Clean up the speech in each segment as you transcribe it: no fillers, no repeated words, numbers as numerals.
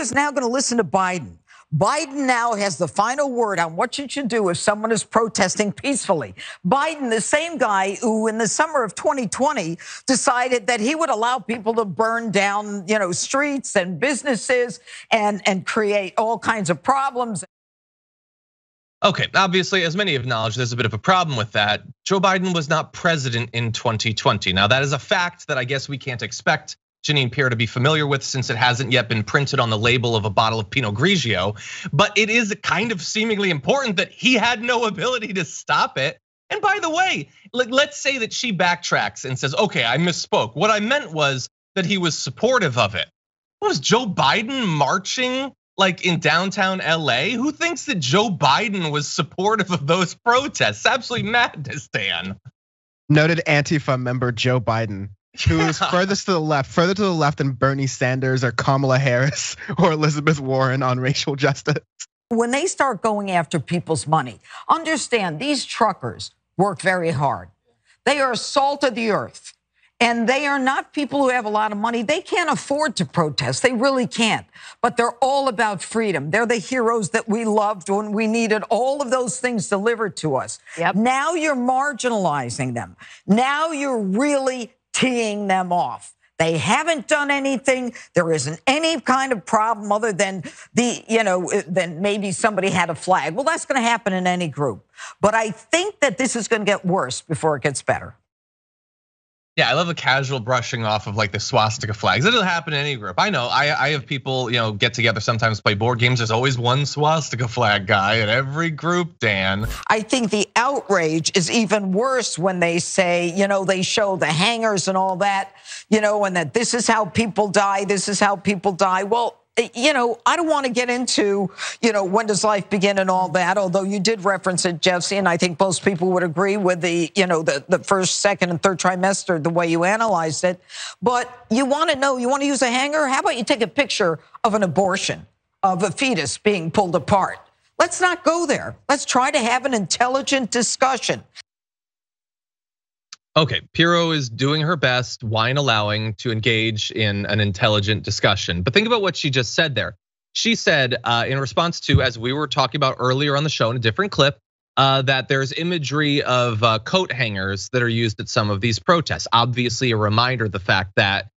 is now going to listen to Biden. Biden now has the final word on what you should do if someone is protesting peacefully. Biden, the same guy who in the summer of 2020 decided that he would allow people to burn down, streets and businesses and create all kinds of problems. Okay, obviously, as many have acknowledged, there's a bit of a problem with that. Joe Biden was not president in 2020. Now, that is a fact that I guess we can't expect Jeanine Pirro to be familiar with since it hasn't yet been printed on the label of a bottle of Pinot Grigio. But it is kind of seemingly important that he had no ability to stop it. And by the way, let's say that she backtracks and says, okay, I misspoke. What I meant was that he was supportive of it. Was Joe Biden marching like in downtown LA? Who thinks that Joe Biden was supportive of those protests? Absolutely madness, Dan. Noted Antifa member Joe Biden, who is further to the left than Bernie Sanders or Kamala Harris or Elizabeth Warren on racial justice. When they start going after people's money, understand these truckers work very hard. They are salt of the earth. And they are not people who have a lot of money. They can't afford to protest. They really can't. But they're all about freedom. They're the heroes that we loved when we needed all of those things delivered to us. Yep. Now you're marginalizing them. Now you're really teeing them off. They haven't done anything. There isn't any kind of problem other than then maybe somebody had a flag. Well, that's going to happen in any group. But I think that this is going to get worse before it gets better. Yeah, I love the casual brushing off of like the swastika flags. It'll happen in any group. I know, I have people, get together sometimes play board games. There's always one swastika flag guy in every group, Dan. I think the outrage is even worse when they say, they show the hangers and all that, and that this is how people die, this is how people die. Well, I don't want to get into, when does life begin and all that, although you did reference it, Jesse, and I think most people would agree with the first, second, and third trimester, the way you analyzed it. But you want to know, you want to use a hanger? How about you take a picture of an abortion, of a fetus being pulled apart? Let's not go there. Let's try to have an intelligent discussion. Okay, Pirro is doing her best, wine allowing, to engage in an intelligent discussion. But think about what she just said there. She said in response to, as we were talking about earlier on the show in a different clip, that there's imagery of coat hangers that are used at some of these protests. Obviously a reminder of the fact that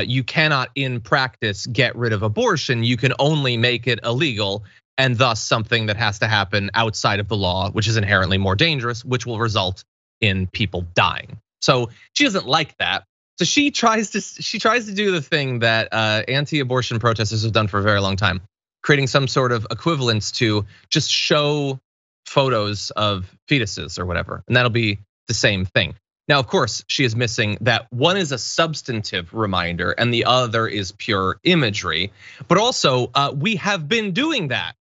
you cannot in practice get rid of abortion. You can only make it illegal, and thus something that has to happen outside of the law, which is inherently more dangerous, which will result in people dying. So she doesn't like that. So she tries to do the thing that anti-abortion protesters have done for a very long time, creating some sort of equivalence to just show photos of fetuses or whatever, and that'll be the same thing. Now, of course, she is missing that one is a substantive reminder and the other is pure imagery. But also, we have been doing that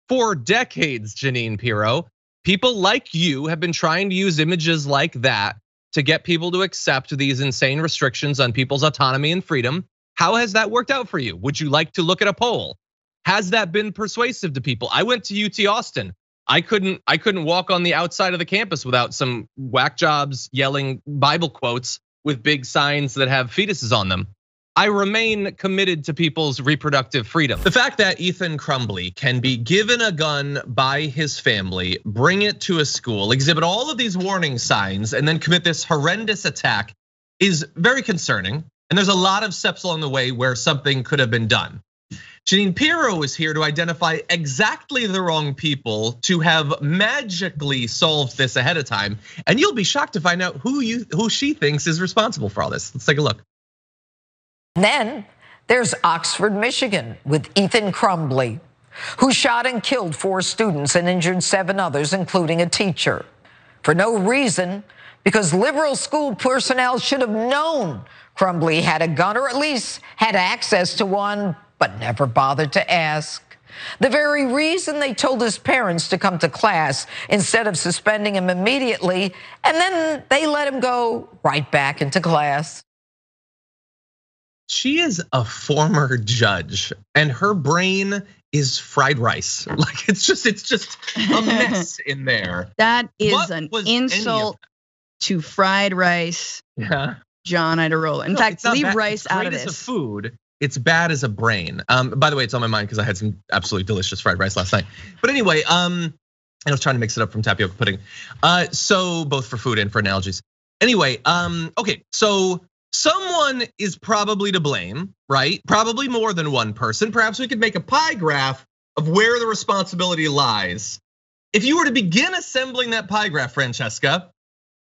for decades, Jeanine Pirro. People like you have been trying to use images like that to get people to accept these insane restrictions on people's autonomy and freedom. How has that worked out for you? Would you like to look at a poll? Has that been persuasive to people? I went to UT Austin. I couldn't walk on the outside of the campus without some whack jobs yelling Bible quotes with big signs that have fetuses on them. I remain committed to people's reproductive freedom. The fact that Ethan Crumbley can be given a gun by his family, bring it to a school, exhibit all of these warning signs, and then commit this horrendous attack is very concerning. And there's a lot of steps along the way where something could have been done. Jeanine Pirro is here to identify exactly the wrong people to have magically solved this ahead of time. And you'll be shocked to find out who she thinks is responsible for all this. Let's take a look. Then there's Oxford, Michigan, with Ethan Crumbley, who shot and killed 4 students and injured 7 others, including a teacher. For no reason, because liberal school personnel should have known Crumbley had a gun, or at least had access to one, but never bothered to ask. The very reason they told his parents to come to class instead of suspending him immediately, and then they let him go right back into class. She is a former judge and her brain is fried rice. Like it's just a mess in there. That is an insult to fried rice. Yeah. John Iadarola. In fact, leave rice out of this. It's food. it's bad as a brain. By the way, it's on my mind because I had some absolutely delicious fried rice last night. But anyway, I was trying to mix it up from tapioca pudding. So both for food and for analogies. Anyway, okay, so someone is probably to blame, right? Probably more than one person. Perhaps we could make a pie graph of where the responsibility lies. If you were to begin assembling that pie graph, Francesca,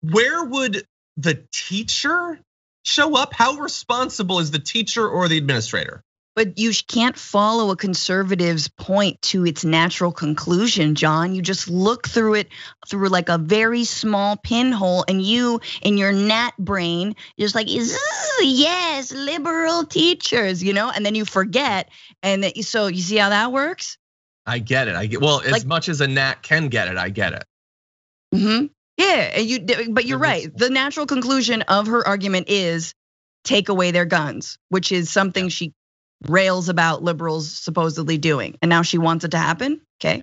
where would the teacher show up? How responsible is the teacher or the administrator? But you can't follow a conservative's point to its natural conclusion, John. You just look through it through like a very small pinhole, and you in your gnat brain, you're just like, yes, liberal teachers, and then you forget. And so you see how that works? I get it. Well, as much as a gnat can get it, I get it. Yeah, but you're right. The natural conclusion of her argument is take away their guns, which is something she rails about liberals supposedly doing, and now she wants it to happen. Okay.